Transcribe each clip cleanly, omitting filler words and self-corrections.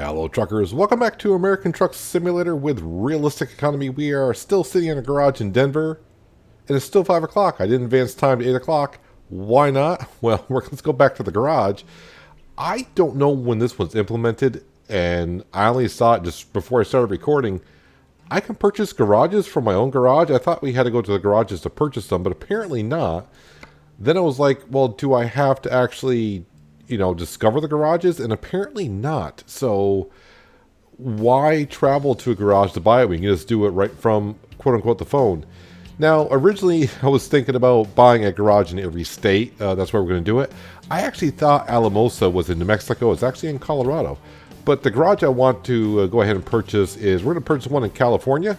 Hello truckers, welcome back to American Truck Simulator with Realistic Economy. We are still sitting in a garage in Denver, and it's still 5 o'clock. I didn't advance time to 8 o'clock. Why not? Well, let's go back to the garage. I don't know when this was implemented, and I only saw it just before I started recording. I can purchase garages from my own garage. I thought we had to go to the garages to purchase them, but apparently not. Then I was like, well, do I have to actually discover the garages? And apparently not. So why travel to a garage to buy it? We can just do it right from quote unquote the phone. Now, originally I was thinking about buying a garage in every state. That's where we're going to do it. I actually thought Alamosa was in New Mexico. It's actually in Colorado. But the garage I want to go ahead and purchase is, we're going to purchase one in California,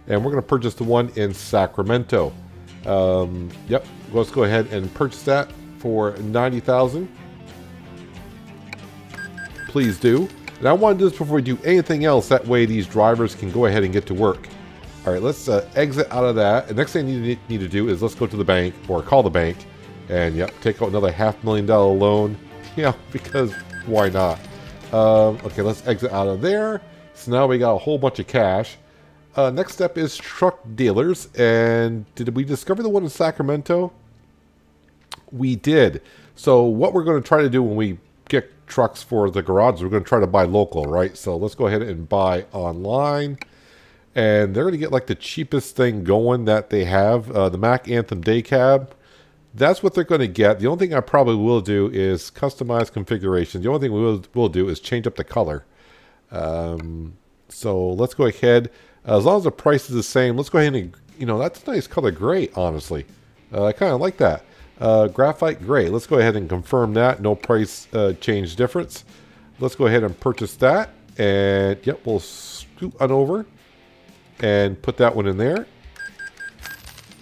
and we're going to purchase the one in Sacramento. Yep, let's go ahead and purchase that for $90,000. Please do. And I want to do this before we do anything else. That way these drivers can go ahead and get to work. All right, let's exit out of that. The next thing I need to do is let's go to the bank, or call the bank, and yep, take out another $500,000 loan. Yeah, because why not? Okay, let's exit out of there. So now we got a whole bunch of cash. Next step is truck dealers. And did we discover the one in Sacramento? We did. So what we're going to try to do when we get trucks for the garage, we're going to try to buy local, right? So let's go ahead and buy online. And they're going to get like the cheapest thing going that they have, the Mack Anthem Day Cab. That's what they're going to get. The only thing I probably will do is customize configuration. The only thing we will do is change up the color. So let's go ahead. As long as the price is the same, let's go ahead and, that's a nice color gray, honestly. I kind of like that. Graphite gray. Let's go ahead and confirm that. No price change difference. Let's go ahead and purchase that. And, yep, we'll scoot on over and put that one in there.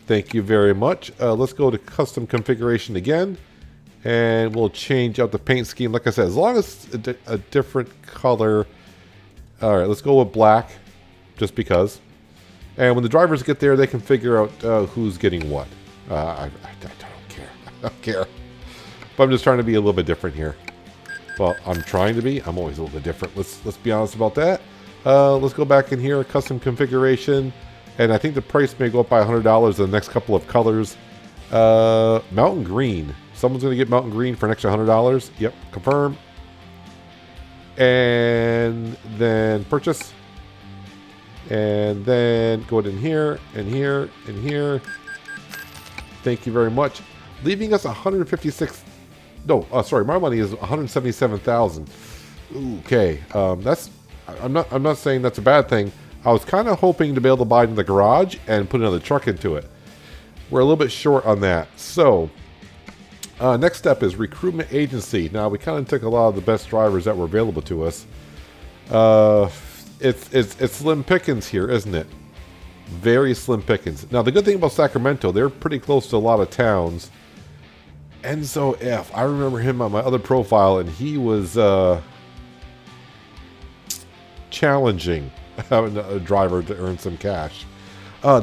Thank you very much. Let's go to custom configuration again, and we'll change out the paint scheme. Like I said, as long as it's a different color. All right, let's go with black, just because. And when the drivers get there, they can figure out who's getting what. I don't care. I don't care. But I'm just trying to be a little bit different here. Well, I'm trying to be. I'm always a little bit different. Let's be honest about that. Let's go back in here, custom configuration. And I think the price may go up by $100 in the next couple of colors. Mountain green. Someone's going to get mountain green for an extra $100. Yep, confirm. And then purchase. And then go in here, and here, and here. Thank you very much. Leaving us 156. No, sorry, my money is 177,000. Okay, that's. I'm not saying that's a bad thing. I was kind of hoping to be able to buy it in the garage and put another truck into it. We're a little bit short on that. So, next step is recruitment agency. Now, we kind of took a lot of the best drivers that were available to us. It's slim pickings here, isn't it? Very slim pickings. Now, the good thing about Sacramento, they're pretty close to a lot of towns. Enzo F. I remember him on my other profile, and he was challenging having a driver to earn some cash.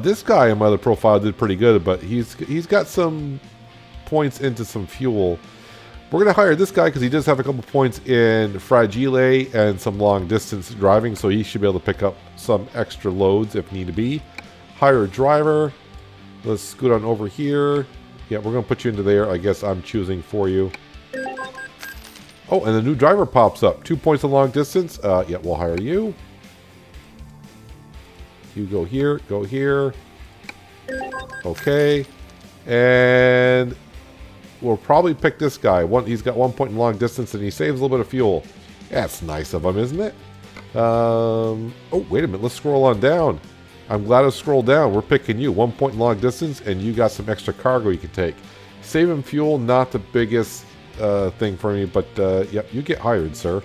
This guy on my other profile did pretty good, but he's got some points into some fuel. We're going to hire this guy because he does have a couple points in Fragile and some long distance driving, so he should be able to pick up some extra loads if need to be. Hire a driver. Let's scoot on over here. Yeah, we're going to put you into there. I guess I'm choosing for you. Oh, and the new driver pops up. 2 points in long distance. Yeah, we'll hire you. You go here, go here. Okay. And we'll probably pick this guy. He's got 1 point in long distance, and he saves a little bit of fuel. That's nice of him, isn't it? Oh, wait a minute. Let's scroll on down. I'm glad I scrolled down. We're picking you. 1 point in long distance, and you got some extra cargo you can take. Saving fuel, not the biggest thing for me, but yep, you get hired, sir.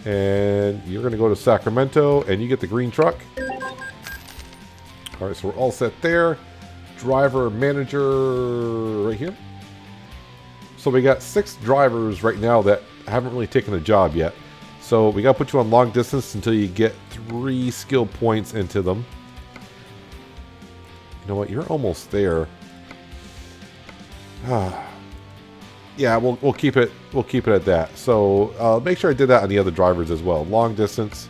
And you're going to go to Sacramento, and you get the green truck. All right, so we're all set there. Driver, manager, right here. So we got 6 drivers right now that haven't really taken a job yet. So we got to put you on long distance until you get 3 skill points into them. You know what? You're almost there. Yeah, we'll keep it at that. So make sure I did that on the other drivers as well. Long distance,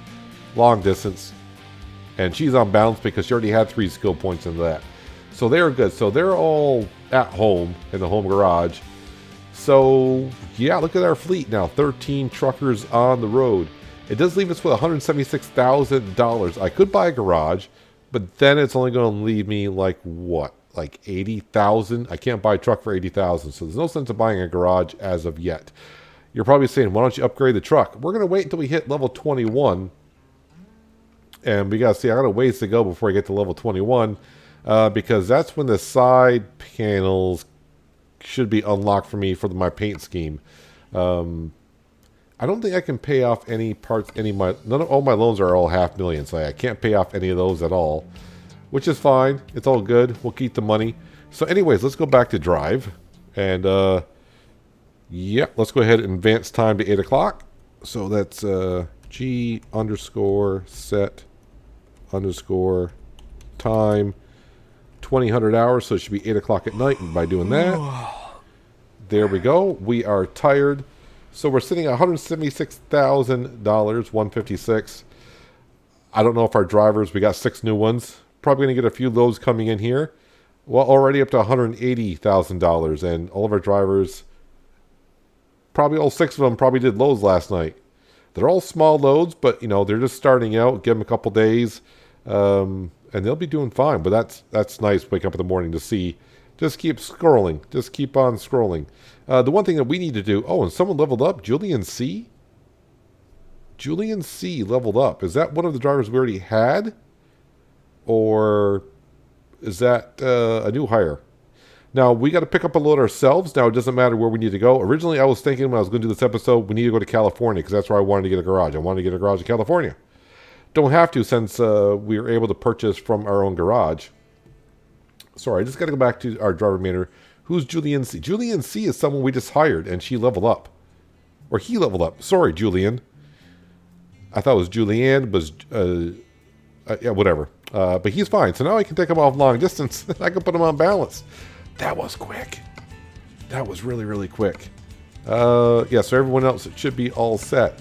and she's on balance because she already had 3 skill points into that. So they're good. So they're all at home in the home garage. So yeah, look at our fleet now. 13 truckers on the road. It does leave us with $176,000. I could buy a garage, but then it's only going to leave me like what? Like 80,000. I can't buy a truck for 80,000, so there's no sense of buying a garage as of yet. You're probably saying, why don't you upgrade the truck? We're going to wait until we hit level 21, and we got to see, I got a ways to go before I get to level 21, because that's when the side panels should be unlocked for me for my paint scheme. I don't think I can pay off any parts, all my loans are all $500,000, so I can't pay off any of those at all. Which is fine. It's all good. We'll keep the money. So anyways, let's go back to drive. And, yeah, let's go ahead and advance time to 8 o'clock. So that's G underscore set underscore time 2000 hours. So it should be 8 o'clock at night. And by doing that, there we go. We are tired. So we're sitting at $176,000, 156. I don't know if our drivers, we got 6 new ones. Probably going to get a few of those coming in here. Well, already up to $180,000, and all of our drivers, probably all 6 of them probably did loads last night. They're all small loads, but, you know, they're just starting out. Give them a couple days, and they'll be doing fine. But that's nice, wake up in the morning to see. Just keep scrolling. Just keep on scrolling. The one thing that we need to do, and someone leveled up, Julian C. Julian C leveled up. Is that one of the drivers we already had? Or is that a new hire? Now, we got to pick up a load ourselves. Now, it doesn't matter where we need to go. Originally, I was thinking when I was going to do this episode, we need to go to California because that's where I wanted to get a garage. I wanted to get a garage in California. Don't have to since we were able to purchase from our own garage. Sorry, I just got to go back to our driver manager. Who's Julian C? Julian C is someone we just hired, and she leveled up. Or he leveled up. Sorry, Julian. I thought it was Julianne, but yeah, whatever. But he's fine. So now I can take him off long distance. I can put him on balance. That was quick. That was really, really quick. Yeah, so everyone else should be all set.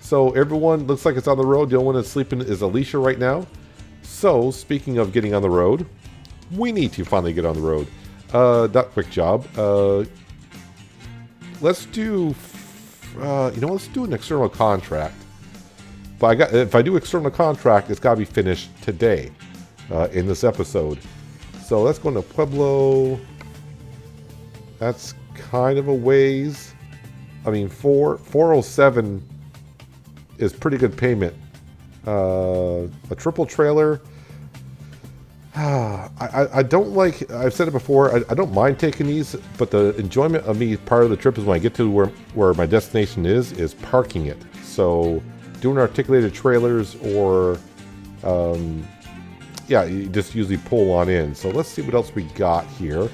So everyone looks like it's on the road. The only one that's sleeping is Alicia right now. So speaking of getting on the road, we need to finally get on the road. That quick job. Let's do, let's do an external contract. But if I do external contract, it's got to be finished today in this episode. So let's go into Pueblo. That's kind of a ways. I mean, 407 is pretty good payment. A triple trailer. I don't like, I've said it before, I don't mind taking these, but the enjoyment of me part of the trip is when I get to where my destination is parking it. So doing articulated trailers or, yeah, you just usually pull on in. So let's see what else we got here.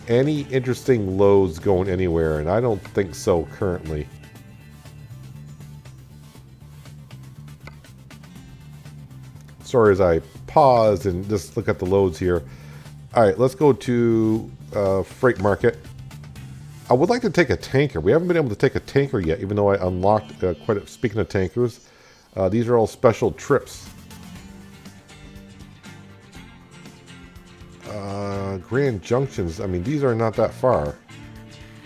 Any interesting loads going anywhere? And I don't think so currently. Sorry as I pause and just look at the loads here. All right, let's go to Freight Market. I would like to take a tanker. We haven't been able to take a tanker yet, even though I unlocked speaking of tankers, these are all special trips. Grand Junctions, I mean, these are not that far.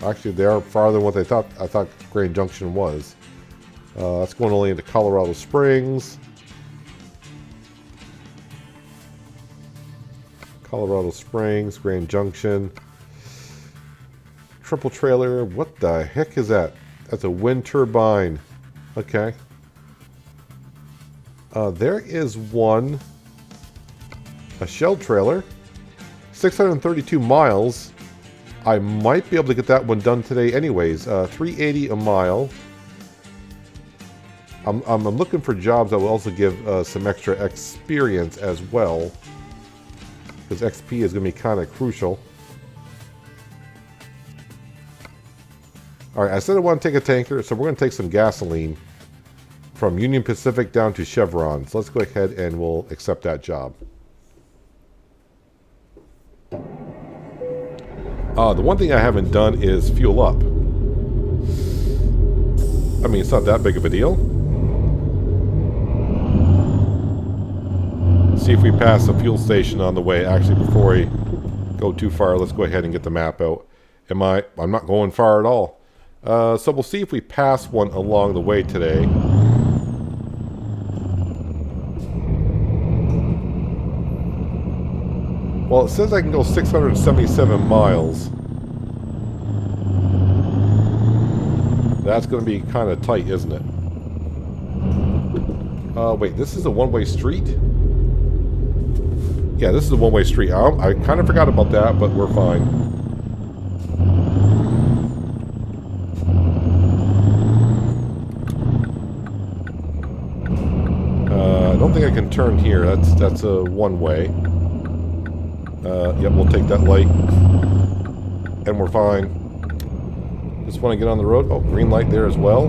Actually, they are farther than what I thought Grand Junction was. That's going only into Colorado Springs. Colorado Springs, Grand Junction. Triple trailer, what the heck is that? That's a wind turbine. Okay. There is one. A Shell trailer. 632 miles. I might be able to get that one done today anyways. $380 a mile. I'm looking for jobs that will also give some extra experience as well. Because XP is going to be kind of crucial. Alright, I said I want to take a tanker, so we're going to take some gasoline from Union Pacific down to Chevron. So let's go ahead and we'll accept that job. The one thing I haven't done is fuel up. I mean, it's not that big of a deal. See if we pass a fuel station on the way. Actually, before we go too far, let's go ahead and get the map out. I'm not going far at all. So we'll see if we pass one along the way today. Well, it says I can go 677 miles. That's going to be kind of tight, isn't it? Wait, this is a one-way street? Yeah, this is a one-way street. I kind of forgot about that, but we're fine. I don't think I can turn here. That's a one-way. Yep, we'll take that light. And we're fine. Just want to get on the road. Oh, green light there as well.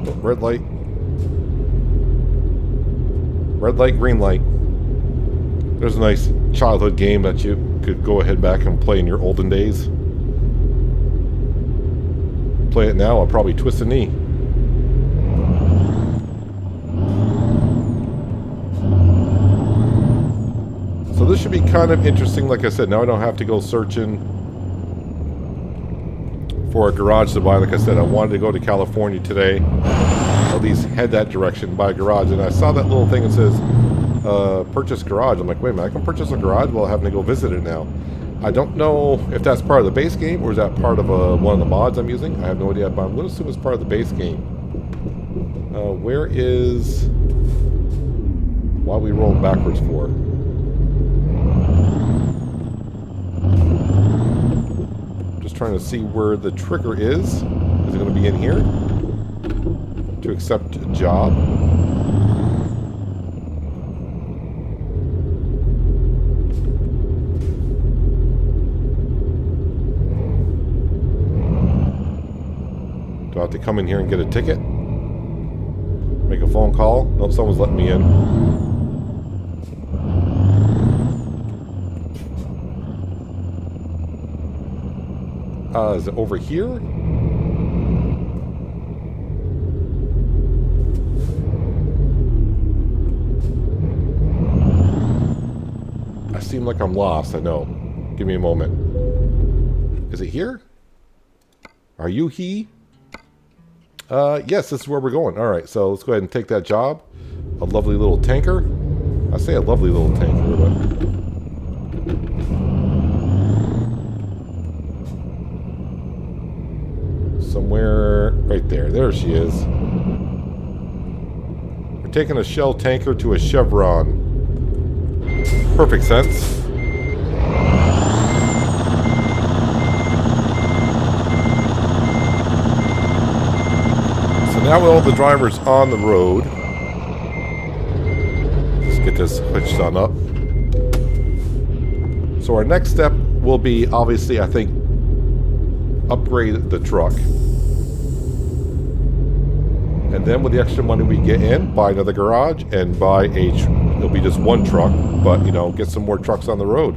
Oh, red light. Red light, green light. There's a nice childhood game that you could go ahead back and play in your olden days. Play it now, I'll probably twist a knee. So this should be kind of interesting. Like I said, now I don't have to go searching for a garage to buy. Like I said, I wanted to go to California today. At least head that direction, buy a garage. And I saw that little thing that says, purchase garage. I'm like, wait a minute, I can purchase a garage while having to go visit it now. I don't know if that's part of the base game or is that part of one of the mods I'm using. I have no idea, but I'm going to assume it's part of the base game. Where is... Why are we rolling backwards for? Just trying to see where the trigger is. Is it going to be in here? To accept a job. Do I have to come in here and get a ticket? Make a phone call? Nope, someone's letting me in. Is it over here? I seem like I'm lost, I know. Give me a moment. Is it here? Are you he? Yes, this is where we're going. Alright, so let's go ahead and take that job. A lovely little tanker. I say a lovely little tanker, but... somewhere right there. There she is. We're taking a Shell tanker to a Chevron. Perfect sense. So now with all the drivers on the road, let's get this switched on up. So our next step will be, obviously, I think, upgrade the truck. And then with the extra money we get in, buy another garage and buy it'll be just one truck, but you know, get some more trucks on the road.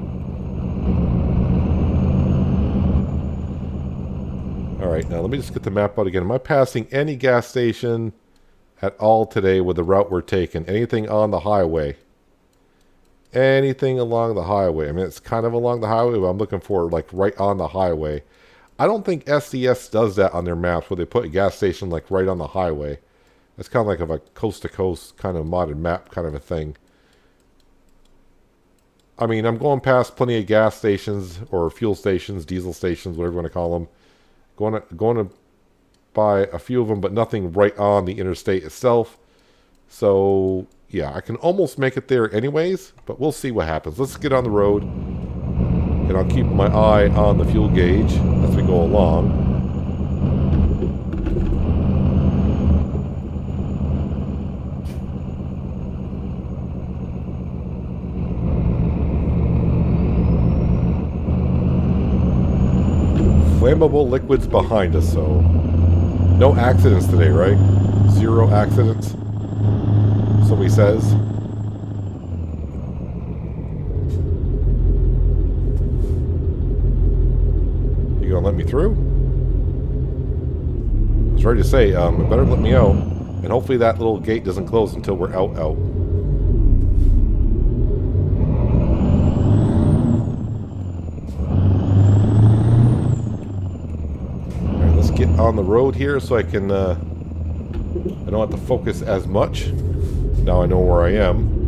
Alright, now let me just get the map out again. Am I passing any gas station at all today with the route we're taking? Anything on the highway? Anything along the highway? I mean, it's kind of along the highway, but I'm looking for like right on the highway. I don't think SDS does that on their maps where they put a gas station like right on the highway. That's kind of like a coast-to-coast kind of modded map kind of a thing. I mean, I'm going past plenty of gas stations or fuel stations, diesel stations, whatever you want to call them. Going to buy a few of them, but nothing right on the interstate itself. So, yeah, I can almost make it there anyways, but we'll see what happens. Let's get on the road. And I'll keep my eye on the fuel gauge as we go along. Flammable liquids behind us, so no accidents today, right? 0 accidents. So he says. gonna let me through? I was ready to say, it better let me out. And hopefully that little gate doesn't close until we're out. Alright, let's get on the road here so I can, I don't have to focus as much. Now I know where I am.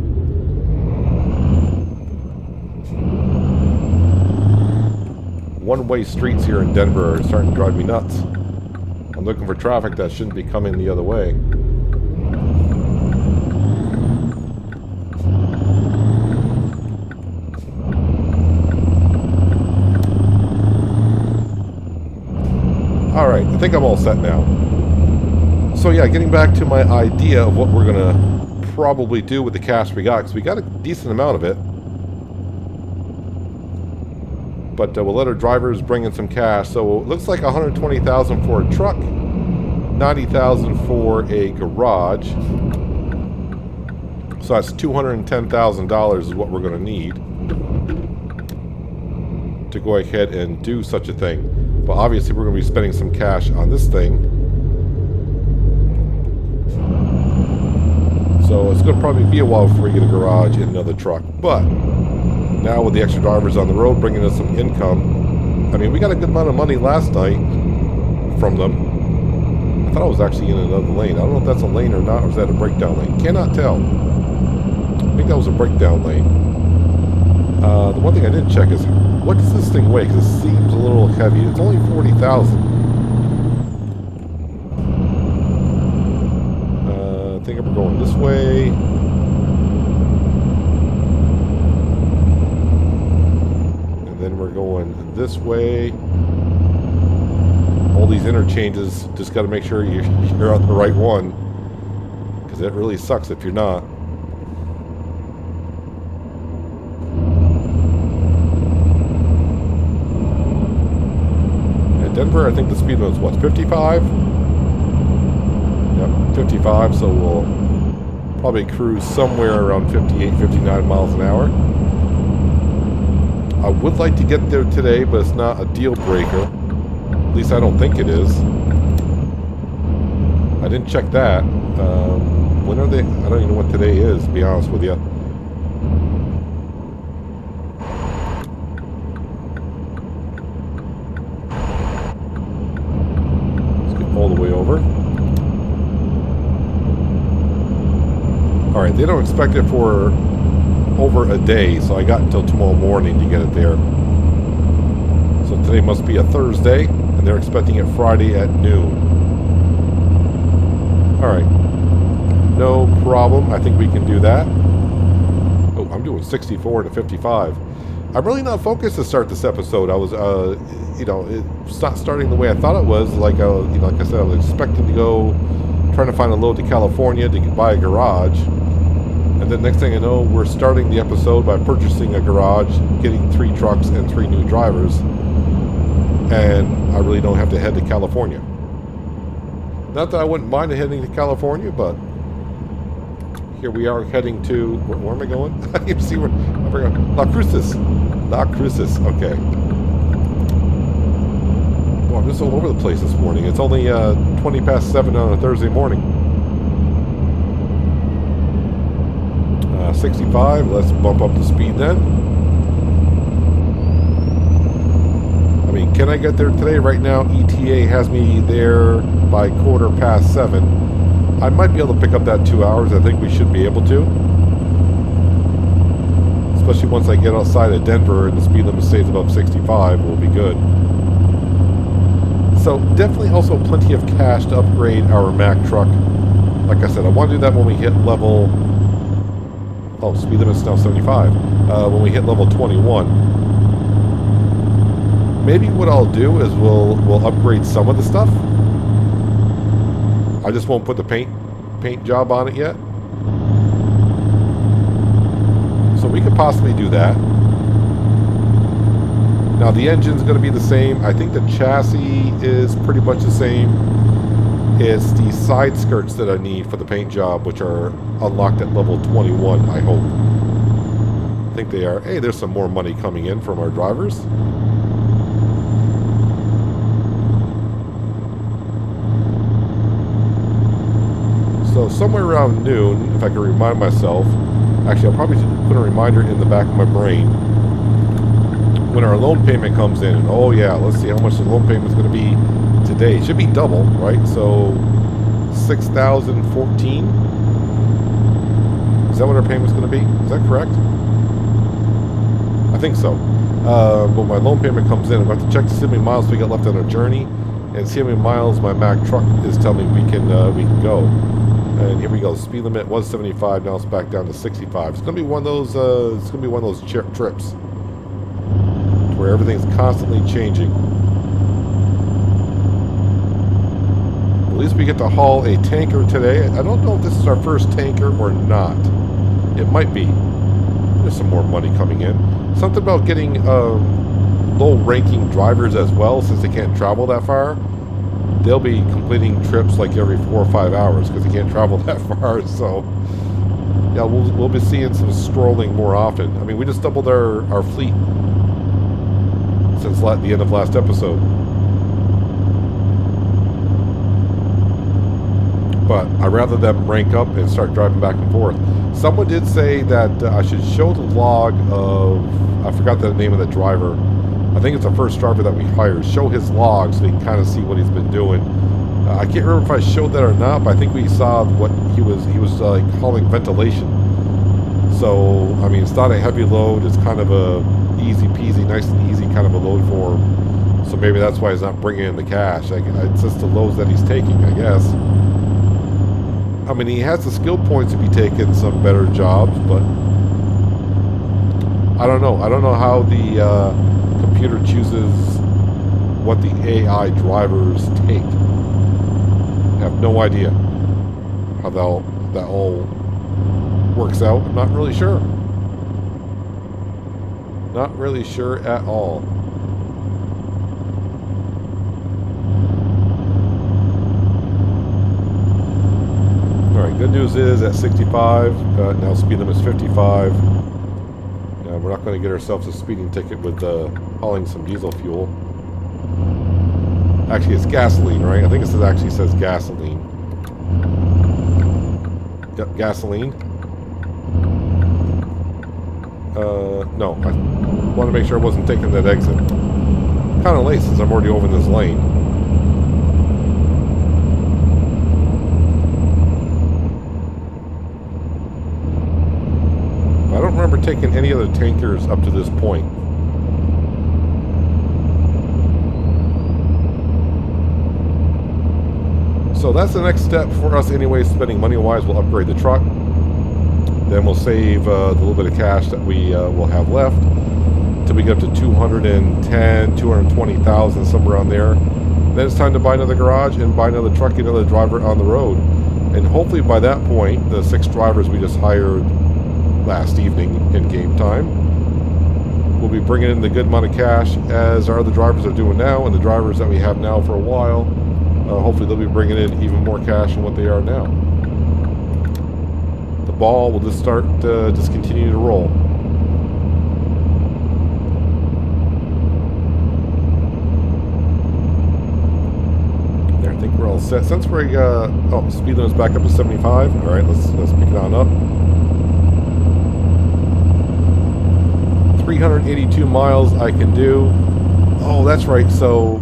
One-way streets here in Denver are starting to drive me nuts. I'm looking for traffic that shouldn't be coming the other way. Alright, I think I'm all set now. So yeah, getting back to my idea of what we're going to probably do with the cash we got, because we got a decent amount of it. But we'll let our drivers bring in some cash. So it looks like $120,000 for a truck, $90,000 for a garage. So that's $210,000 is what we're going to need to go ahead and do such a thing. But obviously we're going to be spending some cash on this thing. So it's going to probably be a while before we get a garage and another truck. But now with the extra drivers on the road bringing us some income, I mean, we got a good amount of money last night from them. I thought I was actually in another lane. I don't know if that's a lane or not, or is that a breakdown lane? Cannot tell. I think that was a breakdown lane. The one thing I didn't check is, what does this thing weigh? Because it seems a little heavy. It's only 40,000. I think we're going this way. And then we're going this way. All these interchanges, just got to make sure you're on the right one. Because it really sucks if you're not. Denver, I think the speed limit's what, 55? Yep, 55, so we'll probably cruise somewhere around 58, 59 miles an hour. I would like to get there today, but it's not a deal breaker. At least I don't think it is. I didn't check that. When are they? I don't even know what today is, to be honest with you. All the way over. Alright, they don't expect it for over a day, so I got until tomorrow morning to get it there. So today must be a Thursday, and they're expecting it Friday at noon. Alright. No problem. I think we can do that. Oh, I'm doing 64 to 55. I'm really not focused to start this episode. I was, you know, it's not starting the way I thought it was. Like, you know, like I said, I was expecting to go, trying to find a load to California to buy a garage. And then next thing I know, we're starting the episode by purchasing a garage, getting 3 trucks and 3 new drivers. And I really don't have to head to California. Not that I wouldn't mind heading to California, but here we are heading to, where am I going? I didn't see where, I forgot. La Cruces. La Cruces, okay. Well, I'm just all over the place this morning. It's only 20 past 7 on a Thursday morning. 65, let's bump up the speed then. I mean, can I get there today? Right now, ETA has me there by 7:15. I might be able to pick up that 2 hours. I think we should be able to. Especially once I get outside of Denver and the speed limit stays above 65, we'll be good. So definitely also plenty of cash to upgrade our Mack truck. Like I said, I want to do that when we hit level... Oh, speed limit's now 75. When we hit level 21. Maybe what I'll do is we'll upgrade some of the stuff. I just won't put the paint job on it yet. So we could possibly do that. Now the engine's going to be the same. I think the chassis is pretty much the same. It's the side skirts that I need for the paint job, which are unlocked at level 21, I hope. I think they are. Hey, there's some more money coming in from our drivers. So somewhere around noon, if I can remind myself, actually I'll probably put a reminder in the back of my brain when our loan payment comes in. And oh yeah, let's see how much the loan payment is going to be today. It should be double, right? So 6,014. Is that what our payment's going to be? Is that correct? I think so. But my loan payment comes in, I'm going to have to check to see how many miles we got left on our journey, and see how many miles my Mack truck is telling me we can go. And here we go. Speed limit was 75. Now it's back down to 65. It's going to be one of those. It's going to be one of those trips where everything's constantly changing. At least we get to haul a tanker today. I don't know if this is our first tanker or not. It might be. There's some more money coming in. Something about getting low-ranking drivers as well, since they can't travel that far. They'll be completing trips like every 4 or 5 hours because they can't travel that far. So, yeah, we'll be seeing some strolling more often. I mean, we just doubled our fleet since the end of last episode. But I'd rather them rank up and start driving back and forth. Someone did say that I should show the log of, I forgot the name of the driver. I think it's the first driver that we hired. Show his log so we can kind of see what he's been doing. I can't remember if I showed that or not, but I think we saw what he was like hauling ventilation. So, I mean, it's not a heavy load. It's kind of a easy peasy, nice and easy kind of a load for him. So maybe that's why he's not bringing in the cash. It's just the loads that he's taking, I guess. I mean, he has the skill points to be taking some better jobs, but I don't know. I don't know how the computer chooses what the AI drivers take. I have no idea how that all works out. I'm not really sure. Not really sure at all. Alright, good news is at 65, now speed limit is 55. We're not going to get ourselves a speeding ticket with hauling some diesel fuel. Actually, it's gasoline, right? I think it actually says gasoline. Yep, gasoline. No, I want to make sure I wasn't taking that exit. Kind of late since I'm already over this lane. I don't remember taking any other tankers up to this point. So that's the next step for us anyway, spending money-wise. We'll upgrade the truck. Then we'll save the little bit of cash that we will have left until we get up to 210, 220,000, somewhere around there. Then it's time to buy another garage and buy another truck, get another driver on the road. And hopefully by that point, the 6 drivers we just hired last evening in game time will be bringing in the good amount of cash as our other drivers are doing now, and the drivers that we have now for a while, hopefully they'll be bringing in even more cash than what they are now. The ball will just start just continue to roll. There, I think we're all set. Since we're speed limit's back up to 75. All right, let's pick it on up. 382 miles I can do. Oh, that's right. So,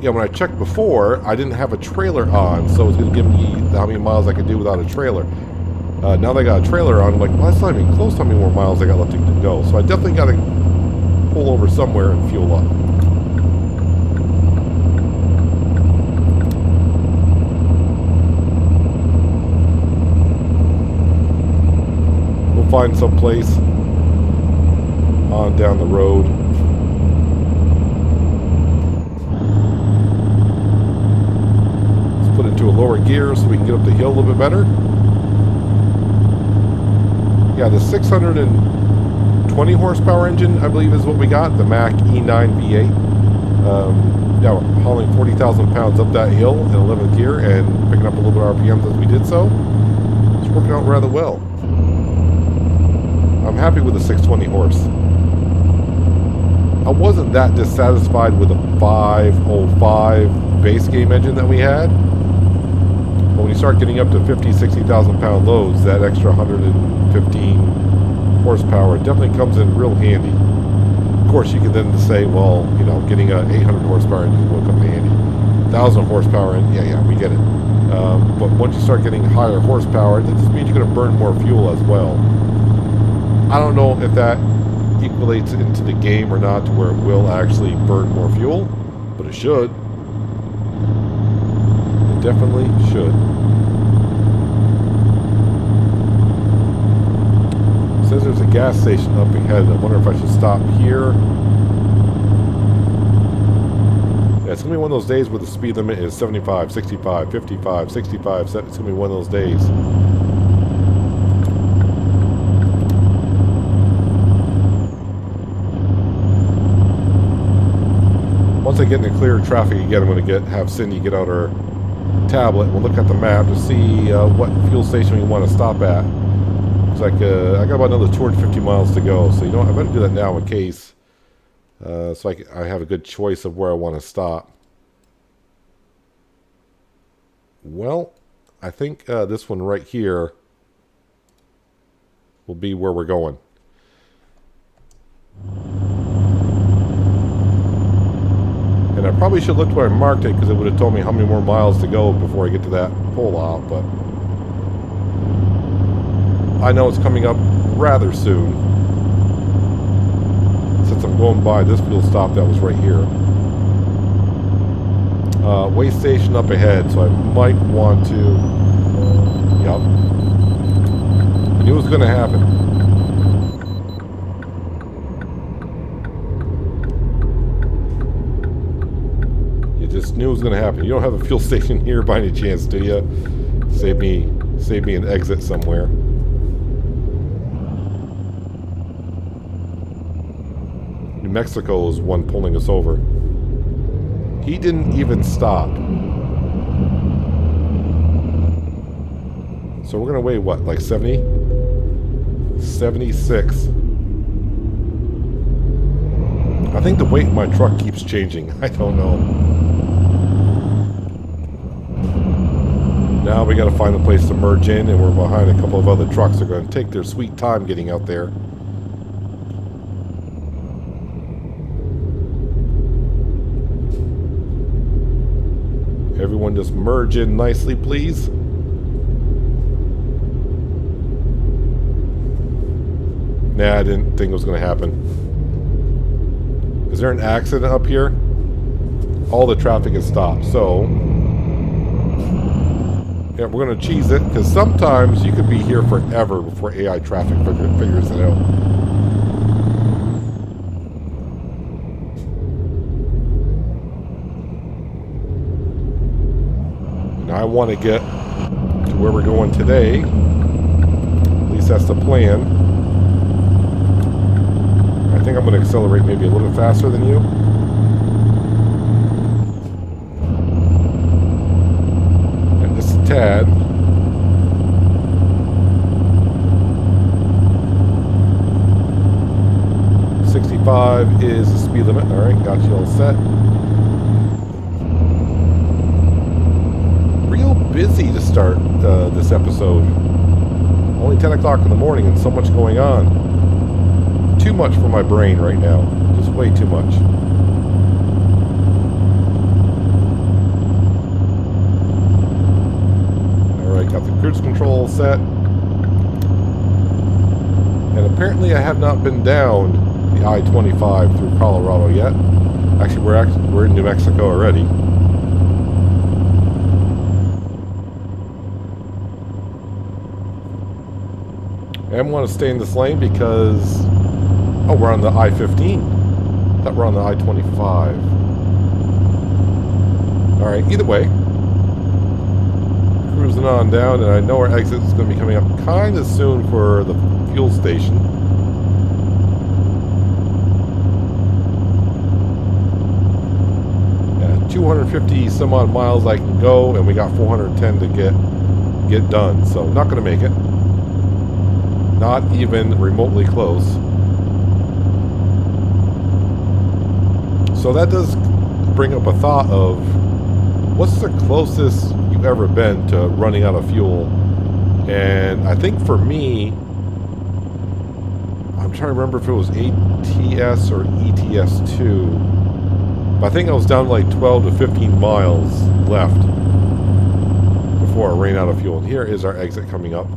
yeah, when I checked before, I didn't have a trailer on, so it's going to give me how many miles I can do without a trailer. Now that I got a trailer on, I'm like, well, that's not even close to how many more miles I got left to go. So I definitely got to pull over somewhere and fuel up. We'll find some place on down the road. Let's put it into a lower gear so we can get up the hill a little bit better. Yeah, the 620 horsepower engine, I believe, is what we got. The Mack E9 V8. Yeah, we're hauling 40,000 pounds up that hill in 11th gear and picking up a little bit of RPMs as we did so. It's working out rather well. I'm happy with the 620 horse. I wasn't that dissatisfied with the 505 base game engine that we had. But when you start getting up to 50, 60,000 pound loads, that extra 115 horsepower definitely comes in real handy. Of course, you can then say, well, you know, getting a 800 horsepower engine will come in handy. 1,000 horsepower, and yeah, we get it. But once you start getting higher horsepower, that just means you're going to burn more fuel as well. I don't know if that equates into the game or not, to where it will actually burn more fuel, but it should. It definitely should. It says there's a gas station up ahead. I wonder if I should stop here. Yeah, it's going to be one of those days where the speed limit is 75, 65, 55, 65. It's going to be one of those days. Once I get into clear traffic again, I'm going to have Cindy get out her tablet. We'll look at the map to see what fuel station we want to stop at. It's like I got about another 250 miles to go, so you know I better do that now in case, so I have a good choice of where I want to stop. Well, I think this one right here will be where we're going. And I probably should look where I marked it, because it would have told me how many more miles to go before I get to that pull-out, but I know it's coming up rather soon, since I'm going by this fuel stop that was right here. Way station up ahead, so I might want to... Yep. I knew it was going to happen. Just knew it was going to happen. You don't have a fuel station here by any chance, do you? Save me an exit somewhere. New Mexico is one pulling us over. He didn't even stop. So we're going to weigh what, like 70? 76. I think the weight of my truck keeps changing. I don't know. Now we got to find a place to merge in, and we're behind a couple of other trucks that are going to take their sweet time getting out there. Everyone just merge in nicely, please. Nah, I didn't think it was going to happen. Is there an accident up here? All the traffic is stopped, so... yeah, we're going to cheese it, because sometimes you could be here forever before AI traffic figures it out. And I want to get to where we're going today. At least that's the plan. I think I'm going to accelerate maybe a little bit faster than you. And just a tad. .65 is the speed limit. Alright, got you all set. Real busy to start this episode. Only 10 o'clock in the morning and so much going on. Too much for my brain right now. Just way too much. Alright, got the cruise control set. And apparently I have not been down the I-25 through Colorado yet. Actually, we're in New Mexico already. I want to stay in this lane because... oh, we're on the I-15. I thought we're on the I-25. Alright, either way. Cruising on down, and I know our exit is going to be coming up kind of soon for the fuel station. Yeah, 250 some odd miles I can go, and we got 410 to get done. So, not going to make it. Not even remotely close. So that does bring up a thought of what's the closest you've ever been to running out of fuel? And I think for me, I'm trying to remember if it was ATS or ETS2. But I think I was down to like 12 to 15 miles left before I ran out of fuel. And here is our exit coming up.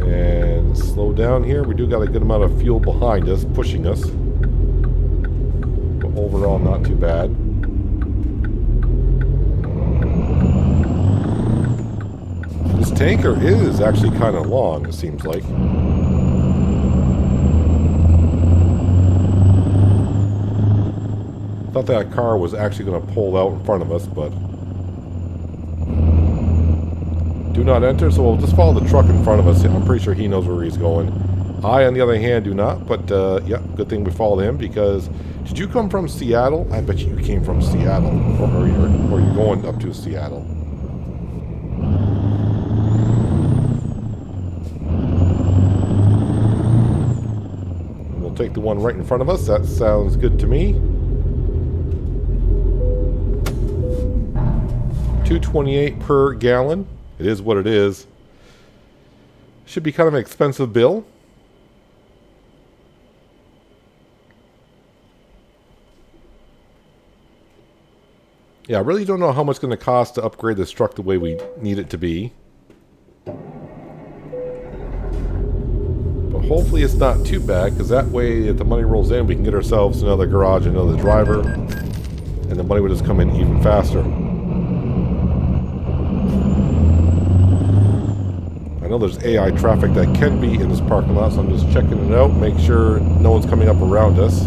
And slow down here. We do got a good amount of fuel behind us, pushing us. But overall, not too bad. This tanker is actually kind of long, it seems like. Thought that car was actually going to pull out in front of us, but... Do not enter, so we'll just follow the truck in front of us. I'm pretty sure he knows where he's going. I, on the other hand, do not, but yeah, good thing we followed him, because... Did you come from Seattle? I bet you came from Seattle, or you're going up to Seattle. Take the one right in front of us. That sounds good to me. 228 per gallon. It is what it is. Should be kind of an expensive bill. Yeah, I really don't know how much it's going to cost to upgrade this truck the way we need it to be. Hopefully it's not too bad, because that way if the money rolls in, we can get ourselves another garage, another driver, and the money would just come in even faster. I know there's AI traffic that can be in this parking lot, so I'm just checking it out, make sure no one's coming up around us.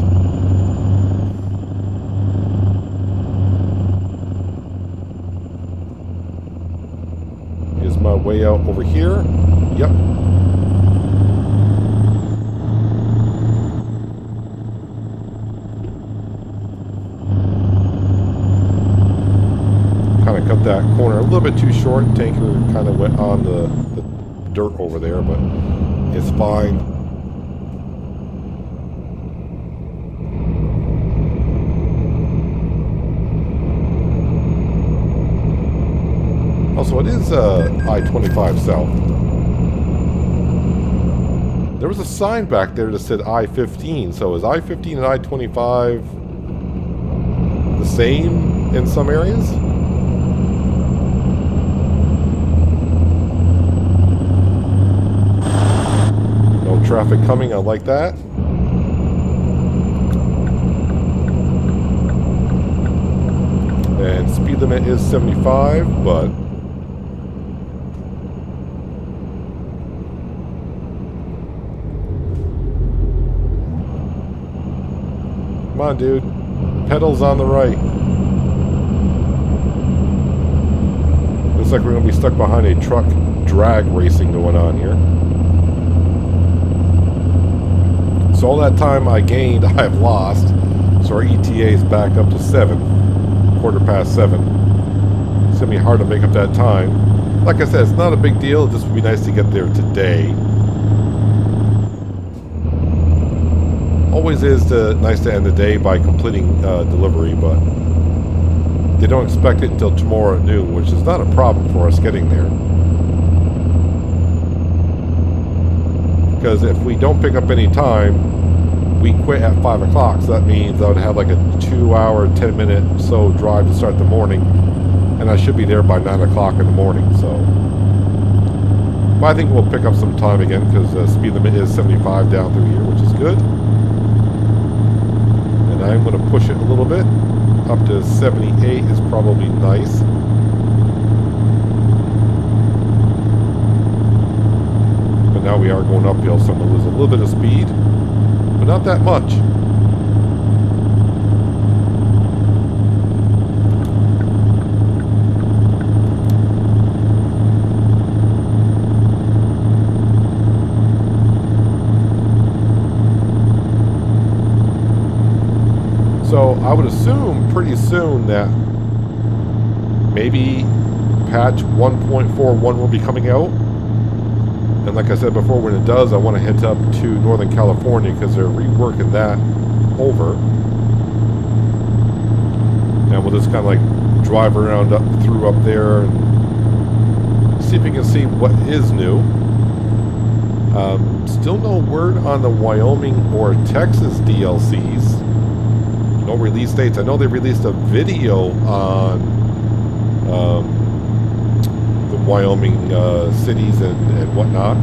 Here's my way out over here. Yep. Cut that corner a little bit too short. Tanker kind of went on the dirt over there, but it's fine. Also, it is I-25 South. There was a sign back there that said I-15, so is I-15 and I-25 the same in some areas? Traffic coming, I like that. And speed limit is 75, but come on, dude. Pedals on the right. Looks like we're going to be stuck behind a truck drag racing going on here. So all that time I gained, I have lost. So our ETA is back up to 7, quarter past 7. It's going to be hard to make up that time. Like I said, it's not a big deal. It just would be nice to get there today. Always is nice to end the day by completing delivery, but they don't expect it until tomorrow at noon, which is not a problem for us getting there. Because if we don't pick up any time, we quit at 5 o'clock, so that means I would have like a 2-hour, 10-minute so drive to start the morning, and I should be there by 9 o'clock in the morning, so. But I think we'll pick up some time again, because the speed limit is 75 down through here, which is good. And I'm going to push it a little bit. Up to 78 is probably nice. Now we are going uphill, so I'm going to lose a little bit of speed, but not that much. So I would assume pretty soon that maybe patch 1.41 will be coming out. And like I said before, when it does, I want to head up to Northern California because they're reworking that over. And we'll just kind of like drive around through up there and see if we can see what is new. Still no word on the Wyoming or Texas DLCs. No release dates. I know they released a video on the Wyoming cities and whatnot.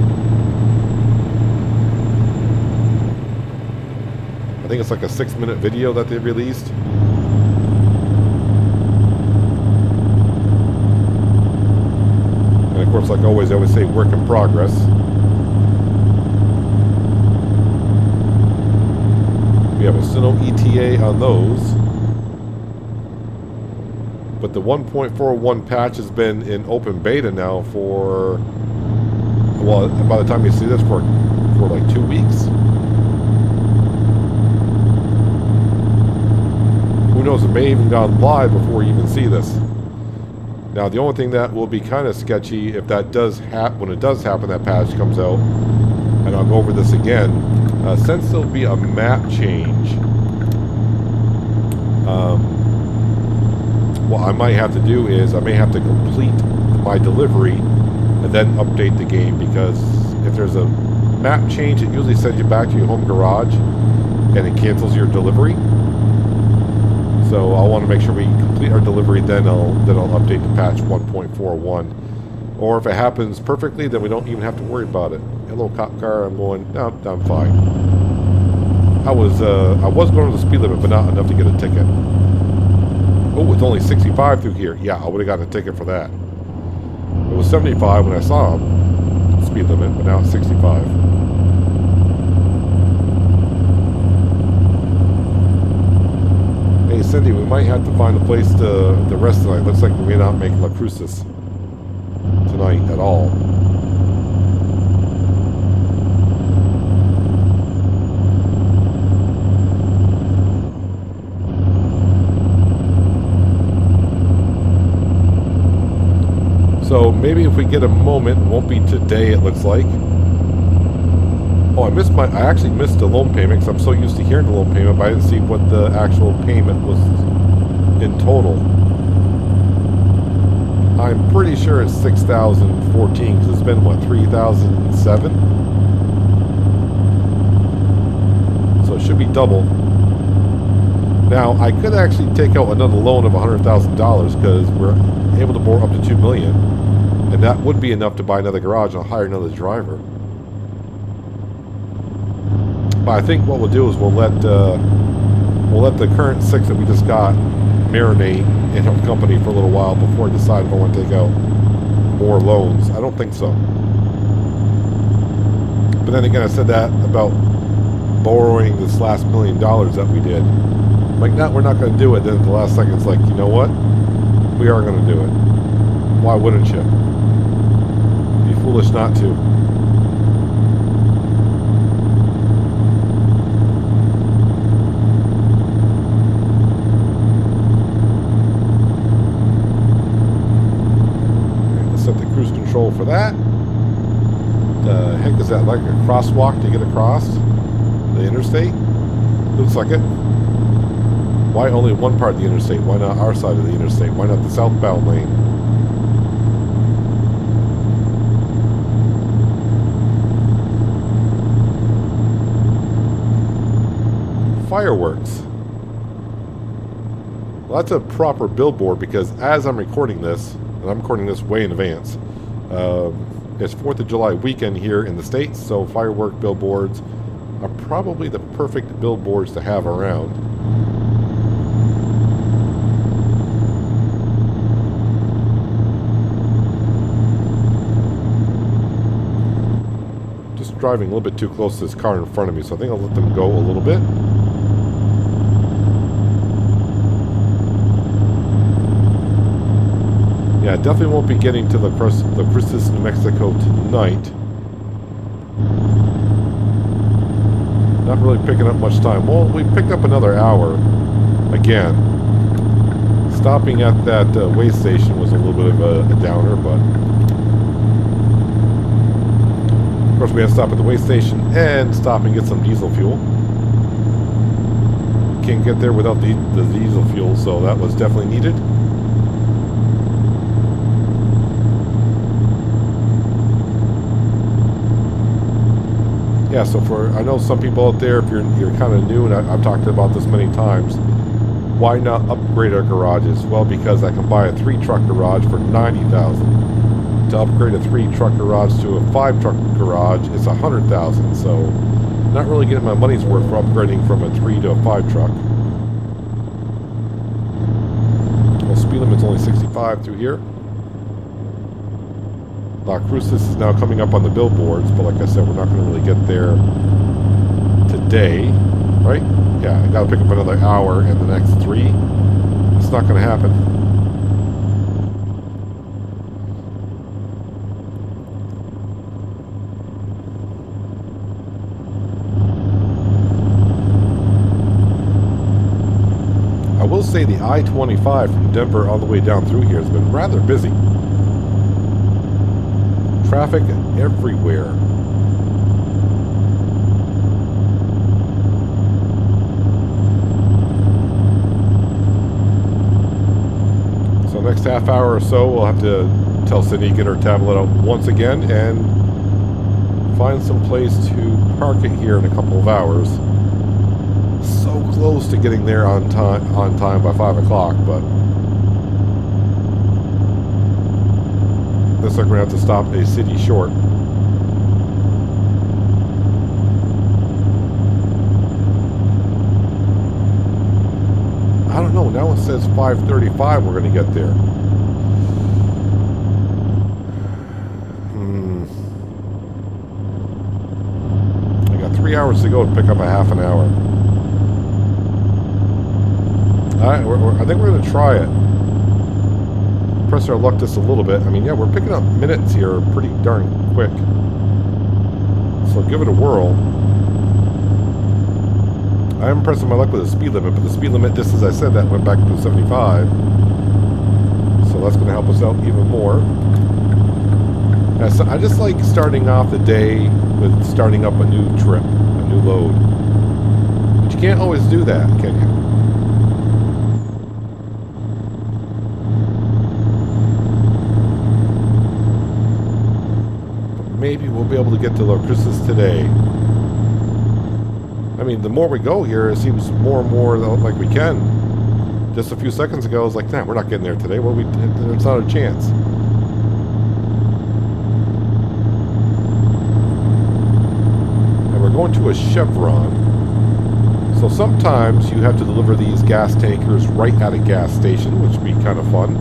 I think it's like a 6-minute video that they released. And of course, like always, I always say work in progress. We have a Sinnoh ETA on those. But the 1.41 patch has been in open beta now for, well, by the time you see this, for like 2 weeks. Who knows, it may even gone live before you even see this. Now, the only thing that will be kind of sketchy if that does happen, when it does happen, that patch comes out, and I'll go over this again. Since there'll be a map change, what I might have to do is I may have to complete my delivery and then update the game, because if there's a map change, it usually sends you back to your home garage and it cancels your delivery. So I want to make sure we complete our delivery, then I'll update the patch 1.41. Or if it happens perfectly, then we don't even have to worry about it. Hello, cop car. I'm going. No, I'm fine. I was going to the speed limit, but not enough to get a ticket. Oh, it's only 65 through here. Yeah, I would have gotten a ticket for that. It was 75 when I saw him, speed limit, but now it's 65. Hey, Cindy, we might have to find a place to rest tonight. Looks like we may not make La Cruces tonight at all. So maybe if we get a moment, it won't be today, it looks like. Oh, I actually missed the loan payment because I'm so used to hearing the loan payment, but I didn't see what the actual payment was in total. I'm pretty sure it's 6,014 because it's been, what, 3,007? So it should be double. Now, I could actually take out another loan of $100,000 because we're able to borrow up to $2 million. And that would be enough to buy another garage and I'll hire another driver. But I think what we'll do is we'll let the current 6 that we just got marinate in our company for a little while before I decide if I want to take out more loans. I don't think so. But then again, I said that about borrowing this last $1 million that we did. Like, no, we're not going to do it. Then at the last second, it's like, you know what? We are going to do it. Why wouldn't you? Be foolish not to. Set the cruise control for that. The heck is that, like a crosswalk to get across the interstate? Looks like it. Why only one part of the interstate? Why not our side of the interstate? Why not the southbound lane? Fireworks. Well, that's a proper billboard because as I'm recording this, and I'm recording this way in advance, it's 4th of July weekend here in the States, so firework billboards are probably the perfect billboards to have around. Just driving a little bit too close to this car in front of me, so I think I'll let them go a little bit. Yeah, definitely won't be getting to La Cruces, New Mexico tonight. Not really picking up much time. Well, we picked up another hour. Again. Stopping at that way station was a little bit of a downer, but of course we had to stop at the way station and stop and get some diesel fuel. Can't get there without the diesel fuel, so that was definitely needed. Yeah, so I know some people out there, if you're kind of new, and I've talked about this many times, why not upgrade our garages? Well, because I can buy a 3-truck garage for $90,000. To upgrade a 3-truck garage to a 5-truck garage, it's $100,000. So, not really getting my money's worth for upgrading from a 3 to a 5-truck. Well, speed limit's only 65 through here. La Cruces is now coming up on the billboards, but like I said, we're not going to really get there today, right? Yeah, I got to pick up another hour in the next 3. It's not going to happen. I will say the I-25 from Denver all the way down through here has been rather busy. Traffic everywhere. So next half hour or so, we'll have to tell Sydney to get her tablet out once again and find some place to park it here in a couple of hours. So close to getting there on time by 5 o'clock, but looks like we're going to have to stop a city short. I don't know. Now it says 5:35 we're going to get there. I got 3 hours to go to pick up a half an hour. I think we're going to try it. Press our luck just a little bit. I mean, yeah, we're picking up minutes here pretty darn quick. So give it a whirl. I am pressing my luck with the speed limit, but the speed limit, just as I said, that went back to 75. So that's going to help us out even more. So I just like starting off the day with starting up a new trip, a new load. But you can't always do that, can you? Maybe we'll be able to get to La Cruces today. I mean, the more we go here, it seems more and more like we can. Just a few seconds ago, I was like, nah, we're not getting there today. Well, there's not a chance. And we're going to a Chevron. So sometimes you have to deliver these gas tankers right at a gas station, which would be kind of fun.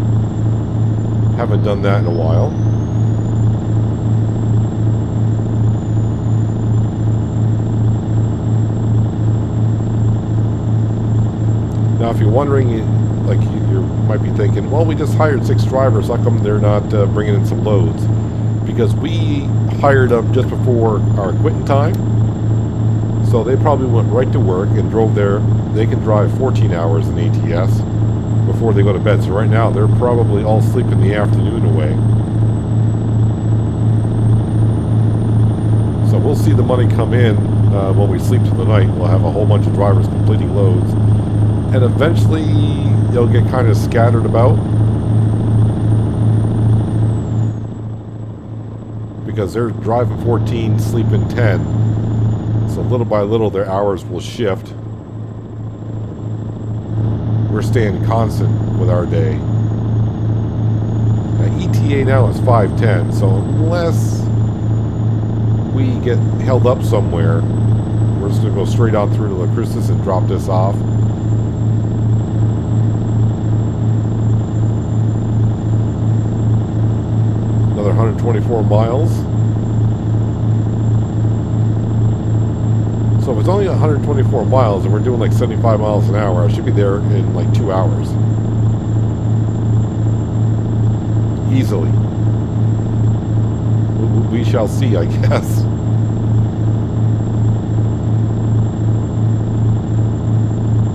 Haven't done that in a while. Now, if you're wondering, like you might be thinking, well, we just hired 6 drivers. How come they're not bringing in some loads? Because we hired them just before our quitting time. So they probably went right to work and drove there. They can drive 14 hours in ATS before they go to bed. So right now, they're probably all sleeping the afternoon away. So we'll see the money come in when we sleep through the night. We'll have a whole bunch of drivers completing loads. And eventually, they'll get kind of scattered about. Because they're driving 14, sleeping 10. So little by little, their hours will shift. We're staying constant with our day. Now, ETA now is 5:10. So unless we get held up somewhere, we're just going to go straight on through to La Cruces and drop this off. Another 124 miles. So if it's only 124 miles and we're doing like 75 miles an hour, I should be there in like 2 hours. Easily. We shall see, I guess.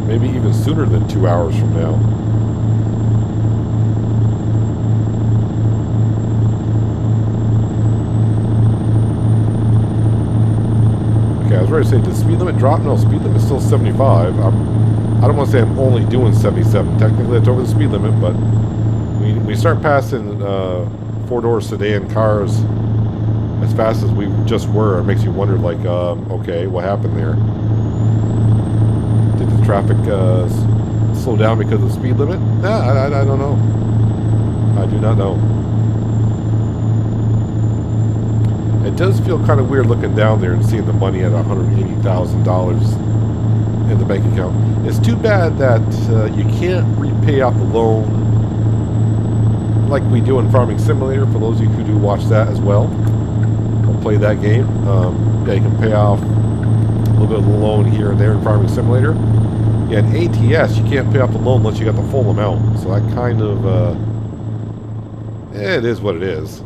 Maybe even sooner than 2 hours from now. was ready to say, did speed limit drop? No, speed limit is still 75. I don't want to say I'm only doing 77. Technically, it's over the speed limit, but we start passing four-door sedan cars as fast as we just were. It makes you wonder, like, okay, what happened there? Did the traffic slow down because of the speed limit? Nah, I don't know. I do not know. It does feel kind of weird looking down there and seeing the money at $180,000 in the bank account. It's too bad that you can't repay off the loan like we do in Farming Simulator, for those of you who do watch that as well, or play that game. Yeah, you can pay off a little bit of the loan here and there in Farming Simulator. Yeah, in ATS, you can't pay off the loan unless you got the full amount. So that kind of, it is what it is.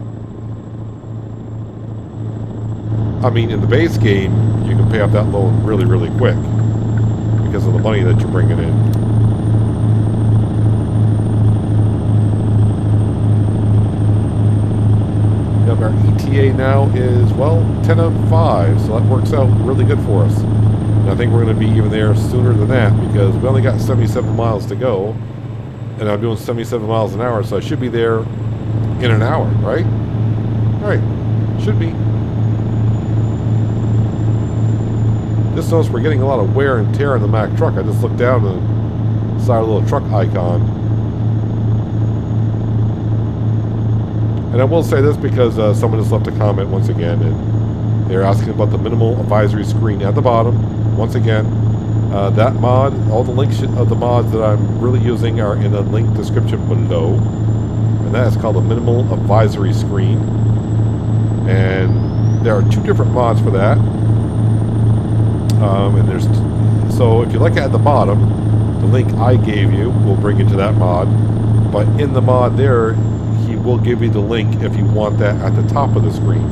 I mean, in the base game, you can pay off that loan really, really quick because of the money that you're bringing in. Yep, our ETA now is, well, 10 of 5, so that works out really good for us. And I think we're going to be even there sooner than that because we only got 77 miles to go, and I'm doing 77 miles an hour, so I should be there in an hour, right? All right, should be. Just notice we're getting a lot of wear and tear on the Mack truck. I just looked down and saw a little truck icon. And I will say this because someone just left a comment once again, and they're asking about the minimal advisory screen at the bottom. Once again, that mod, all the links of the mods that I'm really using are in the link description below. And that is called the minimal advisory screen. And there are 2 different mods for that. And there's so if you look at the bottom, the link I gave you will bring you to that mod, but in the mod there he will give you the link if you want that at the top of the screen.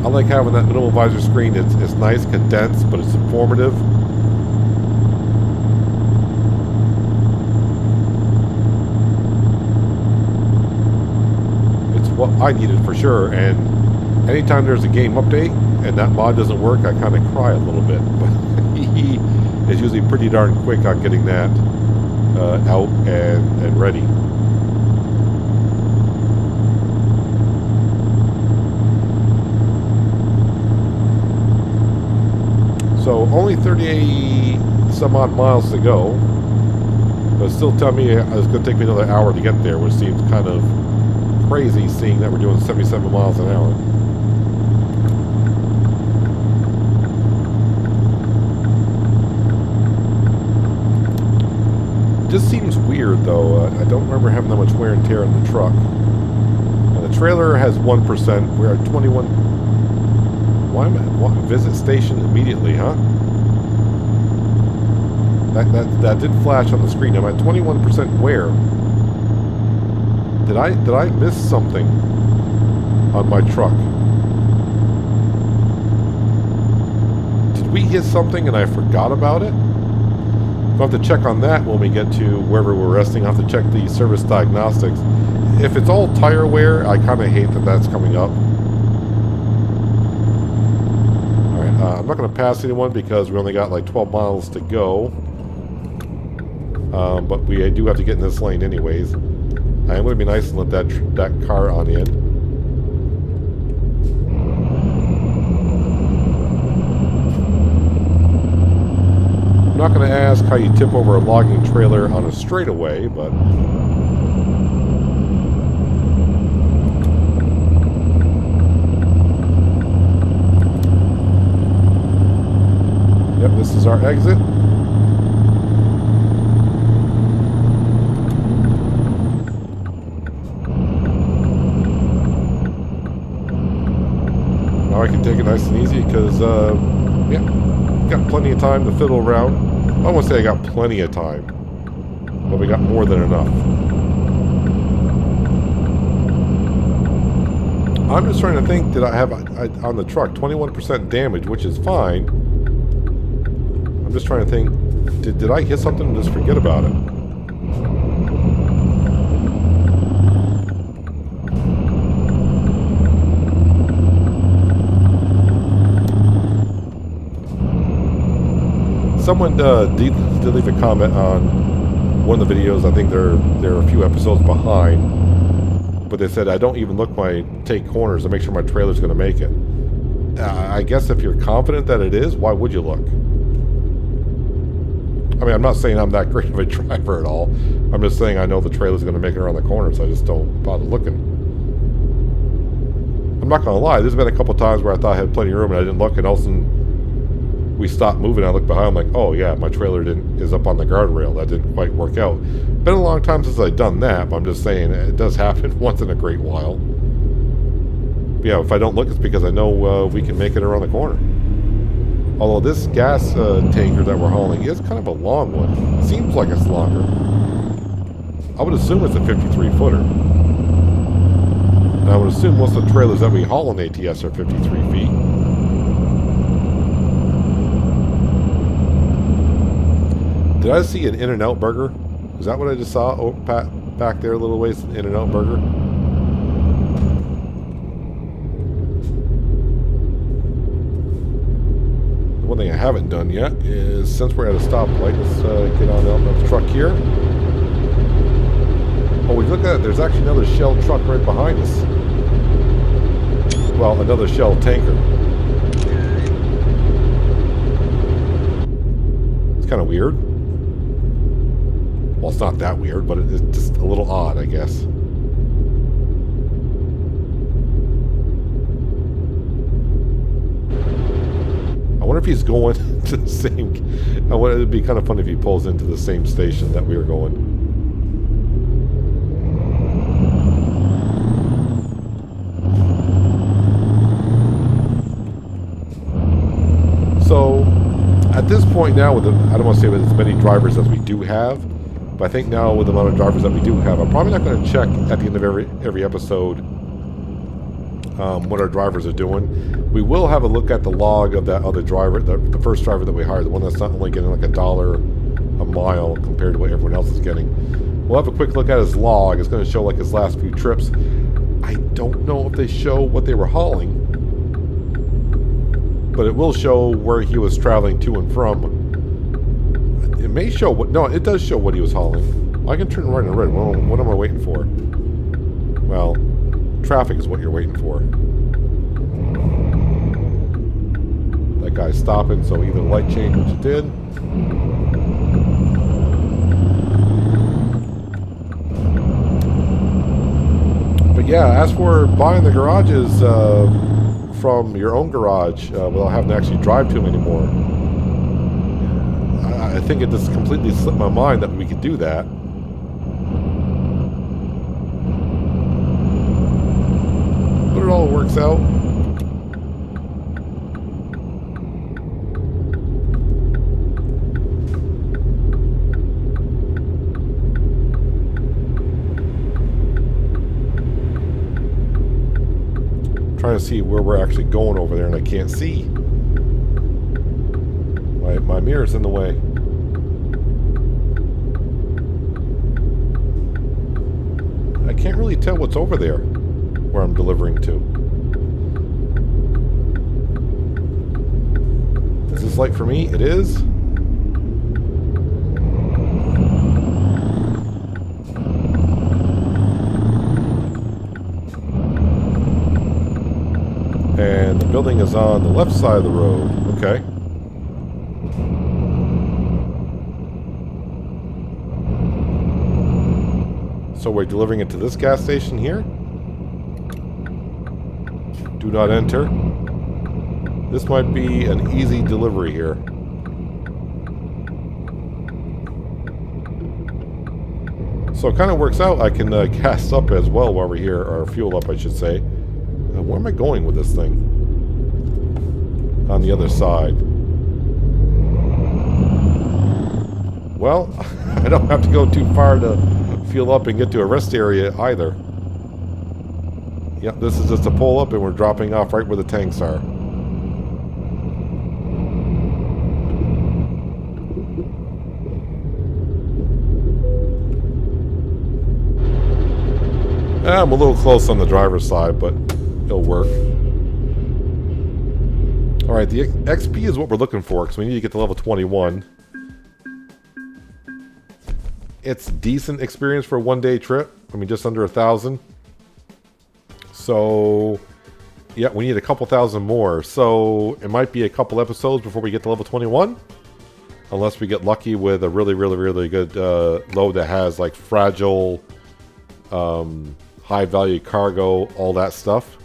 I like having that minimal advisor screen. It's nice, condensed, but it's informative. It's what I needed for sure. And anytime there's a game update and that mod doesn't work, I kind of cry a little bit. But he is usually pretty darn quick on getting that out and ready. So only 38 some odd miles to go, but still tell me it's going to take me another hour to get there, which seems kind of crazy seeing that we're doing 77 miles an hour. It just seems weird though. I don't remember having that much wear and tear in the truck. And the trailer has 1%. We're at 21. Why am I? Visit station immediately, huh? That did flash on the screen. I'm at 21% wear. Did I miss something on my truck? Did we hit something and I forgot about it? We'll have to check on that when we get to wherever we're resting. I'll have to check the service diagnostics. If it's all tire wear, I kind of hate that that's coming up. Alright, I'm not going to pass anyone because we only got like 12 miles to go. But we do have to get in this lane anyways. I am going to be nice and let that car on in. I'm not going to ask how you tip over a logging trailer on a straightaway, but... Yep, this is our exit. Now I can take it nice and easy because, yeah, got plenty of time to fiddle around. I don't want to say I got plenty of time, but we got more than enough. I'm just trying to think, did I have on the truck 21% damage, which is fine. I'm just trying to think, did I hit something and just forget about it? someone did leave a comment on one of the videos. I think they're a few episodes behind, but they said I don't even look when I take corners to make sure my trailer's going to make it. I guess if you're confident that it is, why would you look? I mean, I'm not saying I'm that great of a driver at all. I'm just saying I know the trailer's going to make it around the corner, so I just don't bother looking. I'm not going to lie, there's been a couple times where I thought I had plenty of room and I didn't look, and all of a sudden we stopped moving and I looked behind, I'm like, oh yeah, my trailer is up on the guardrail. That didn't quite work out. Been a long time since I've done that, but I'm just saying it does happen once in a great while. But yeah, if I don't look, it's because I know we can make it around the corner. Although this gas tanker that we're hauling is kind of a long one. It seems like it's longer. I would assume it's a 53-footer. And I would assume most of the trailers that we haul on ATS are 53 feet. Did I see an In-N-Out burger? Is that what I just saw? Oh, back there a little ways, an In-N-Out burger. One thing I haven't done yet is, since we're at a stoplight, let's get on out the truck here. Oh, we look at it, there's actually another Shell truck right behind us. Well, another Shell tanker. It's kind of weird. Well, it's not that weird, but it's just a little odd, I guess. I wonder if he's going to the same... it'd be kind of fun if he pulls into the same station that we were going. So, at this point now, with I don't want to say with as many drivers as we do have, but I think now with the amount of drivers that we do have, I'm probably not going to check at the end of every episode what our drivers are doing. We will have a look at the log of that other driver, the first driver that we hired, the one that's not only getting like $1 a mile compared to what everyone else is getting. We'll have a quick look at his log. It's going to show like his last few trips. I don't know if they show what they were hauling, but it will show where he was traveling to and from. It may show what... No, it does show what he was hauling. I can turn right and red. What am I waiting for? Well, traffic is what you're waiting for. That guy's stopping, so either light change, which it did. But yeah, as for buying the garages from your own garage without having to actually drive to them anymore, I think it just completely slipped my mind that we could do that. But it all works out. Trying to see where we're actually going over there, and I can't see. My mirror's in the way. I can't really tell what's over there where I'm delivering to. Is this light for me? It is. And the building is on the left side of the road. Okay. So we're delivering it to this gas station here. Do not enter. This might be an easy delivery here. So it kind of works out. I can gas up as well while we're here, or fuel up, I should say. Where am I going with this thing? On the other side. Well, I don't have to go too far to fuel up and get to a rest area either. Yep, this is just a pull up and we're dropping off right where the tanks are. I'm a little close on the driver's side, but it'll work. Alright, the XP is what we're looking for, because we need to get to level 21. it's decent experience for a one-day trip. I mean, just under 1,000. So, yeah, we need a couple thousand more. So it might be a couple episodes before we get to level 21. Unless we get lucky with a really, really, really good load that has like fragile, high-value cargo, all that stuff.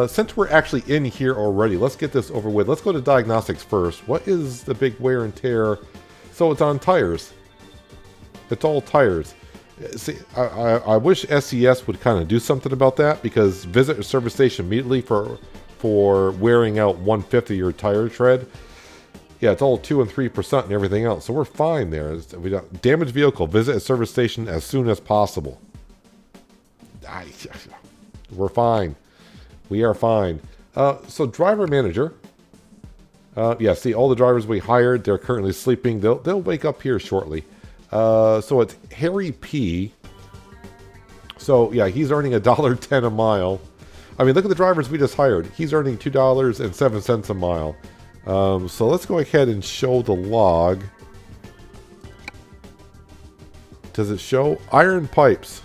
Since we're actually in here already, let's get this over with. Let's go to diagnostics first. What is the big wear and tear? So it's on tires. It's all tires. See, I wish SCS would kind of do something about that, because visit a service station immediately for wearing out 1/5 of your tire tread. Yeah, it's all 2 and 3% and everything else, so we're fine there. We got damaged vehicle. Visit a service station as soon as possible. We're fine. We are fine. So driver manager. Yeah, see, all the drivers we hired, they're currently sleeping. They'll wake up here shortly. So it's Harry P. So yeah, he's earning $1.10 a mile. I mean, look at the drivers we just hired. He's earning $2.07 a mile. So let's go ahead and show the log. Does it show iron pipes?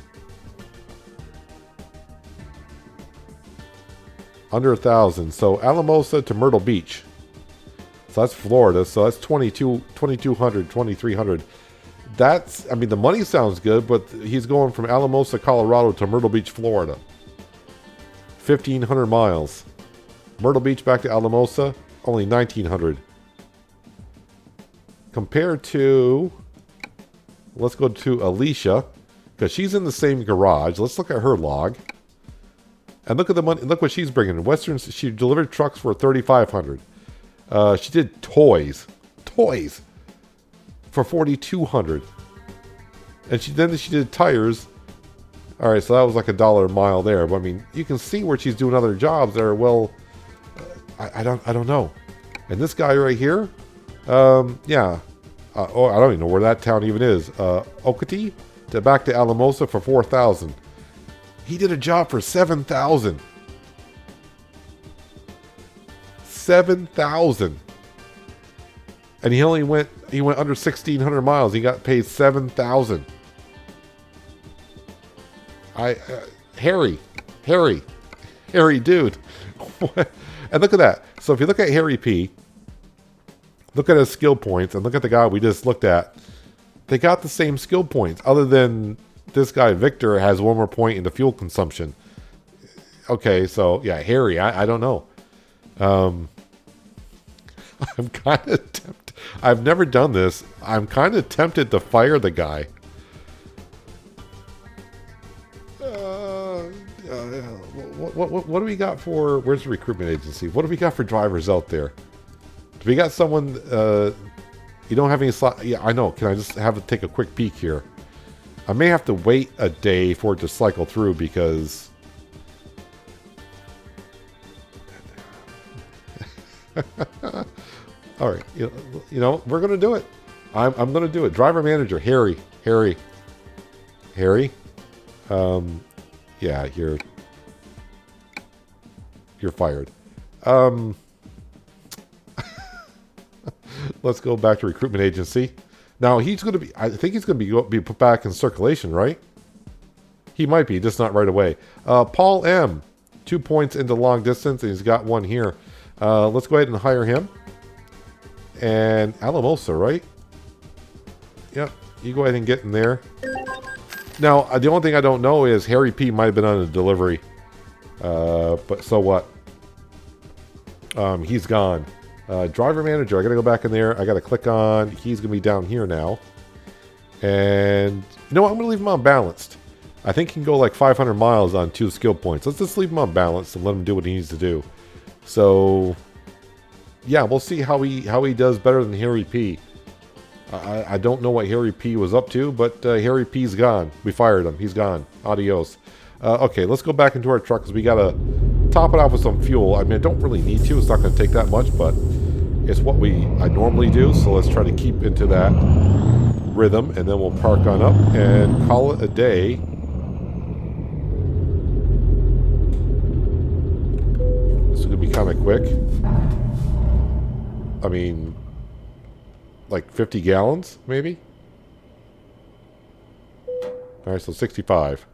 Under 1,000. So Alamosa to Myrtle Beach. So that's Florida. So that's 2,200, 2,300. That's, I mean, the money sounds good, but he's going from Alamosa, Colorado to Myrtle Beach, Florida. 1,500 miles. Myrtle Beach back to Alamosa, only 1,900. Compared to, let's go to Alicia, because she's in the same garage. Let's look at her log. And look at the money. Look what she's bringing. Western, she delivered trucks for 3,500. She did toys for 4,200. And then she did tires. All right, so that was like $1 a mile there. But I mean, you can see where she's doing other jobs there. Well, I don't know. And this guy right here, yeah. Oh, I don't even know where that town even is. Okatee to back to Alamosa for 4,000. He did a job for 7,000. 7,000. And he only went under 1,600 miles. He got paid 7,000. Harry, dude. And look at that. So if you look at Harry P, look at his skill points, and look at the guy we just looked at. They got the same skill points, other than this guy Victor has one more point in the fuel consumption. Okay, so yeah, Harry, I don't know. I'm kind of tempted. I've never done this. I'm kind of tempted to fire the guy. What do we got for? Where's the recruitment agency? What do we got for drivers out there? Do we got someone? You don't have any slot? Yeah, I know. Can I just take a quick peek here? I may have to wait a day for it to cycle through, because all right, you know, we're gonna do it. I'm gonna do it. Driver manager, Harry. Yeah, you're fired. Let's go back to recruitment agency. Now he's going to be. I think he's going to be put back in circulation, right? He might be, just not right away. Paul M, 2 points into long distance, and he's got one here. Let's go ahead and hire him. And Alamosa, right? Yep. You go ahead and get in there. Now, the only thing I don't know is Harry P might have been on a delivery. But so what? He's gone. Driver manager, I gotta go back in there. I gotta click on, he's gonna be down here now. And you know what? I'm gonna leave him on balanced. I think he can go like 500 miles on 2 skill points. Let's just leave him on balanced and let him do what he needs to do. So yeah, we'll see how he does better than Harry P. I don't know what Harry P was up to, but Harry P's gone. We fired him. He's gone. Adios. Okay, let's go back into our truck, because we gotta top it off with some fuel. I mean, I don't really need to. It's not going to take that much, but it's what I normally do. So let's try to keep into that rhythm, and then we'll park on up and call it a day. This is going to be kind of quick. I mean, like 50 gallons, maybe? All right, so 65.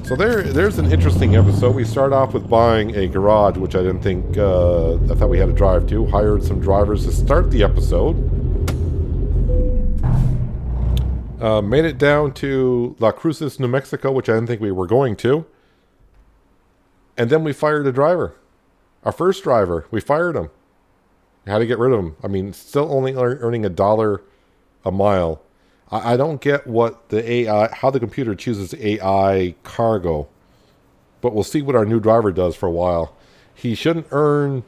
So there's an interesting episode. We start off with buying a garage, which I didn't think, I thought we had to drive to. Hired some drivers to start the episode. Made it down to La Cruces, New Mexico, which I didn't think we were going to. And then we fired a driver. Our first driver, we fired him. How to get rid of him. I mean, still only earning $1 a mile. I don't get what the AI, how the computer chooses AI cargo. But we'll see what our new driver does for a while. He shouldn't earn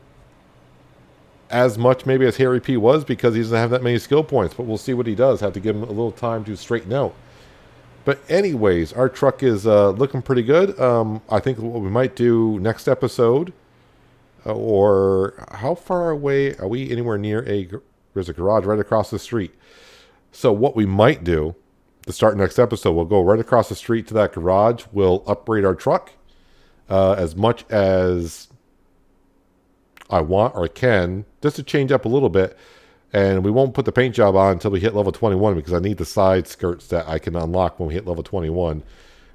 as much maybe as Harry P was because he doesn't have that many skill points. But we'll see what he does. Have to give him a little time to straighten out. But anyways, our truck is looking pretty good. I think what we might do next episode, or how far away are we anywhere near there's a garage right across the street. So what we might do to start next episode, we'll go right across the street to that garage. We'll upgrade our truck as much as I want or can, just to change up a little bit. And we won't put the paint job on until we hit level 21 because I need the side skirts that I can unlock when we hit level 21.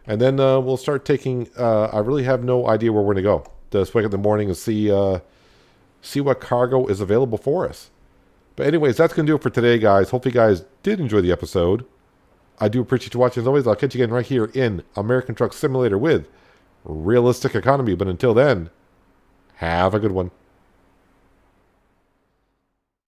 And then we'll start taking, I really have no idea where we're going to go. Just wake up in the morning and see what cargo is available for us. But anyways, that's going to do it for today, guys. Hope you guys did enjoy the episode. I do appreciate you watching as always. I'll catch you again right here in American Truck Simulator with Realistic Economy. But until then, have a good one.